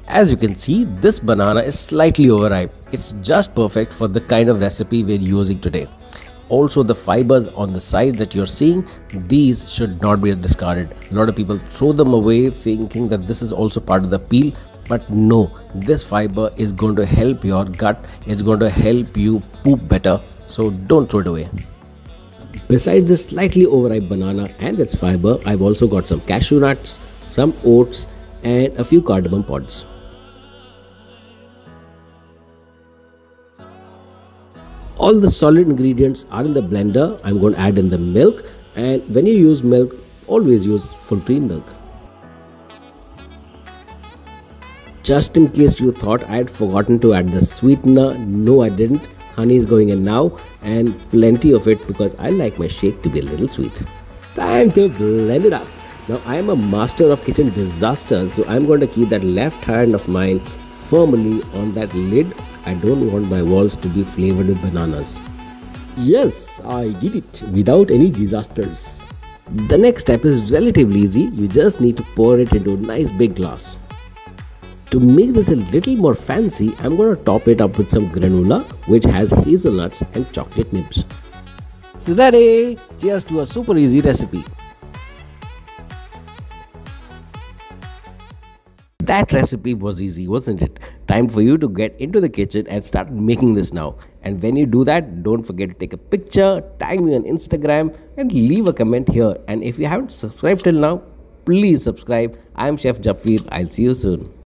As you can see, this banana is slightly overripe. It's just perfect for the kind of recipe we're using today. Also, the fibers on the sides that you're seeing, these should not be discarded. A lot of people throw them away thinking that this is also part of the peel, but no, this fiber is going to help your gut. It's going to help you poop better, so don't throw it away. Besides this slightly overripe banana and its fiber, I've also got some cashew nuts, some oats, and a few cardamom pods. All the solid ingredients are in the blender. I'm going to add in the milk, and when you use milk, always use full cream milk. Just in case you thought I had forgotten to add the sweetener, no I didn't. Honey is going in now, and plenty of it because I like my shake to be a little sweet. Time to blend it up. Now I am a master of kitchen disasters, so I'm going to keep that left hand of mine firmly on that lid. I don't want my walls to be flavored with bananas. Yes, I did it without any disasters. The next step is relatively easy. You just need to pour it into a nice big glass. To make this a little more fancy, I'm going to top it up with some granola, which has hazelnuts and chocolate nibs. It's ready! Cheers to a super easy recipe. That recipe was easy, wasn't it? Time for you to get into the kitchen and start making this now. And when you do that, don't forget to take a picture, tag me on Instagram, and leave a comment here. And if you haven't subscribed till now, please subscribe. I'm Chef Jafir. I'll see you soon.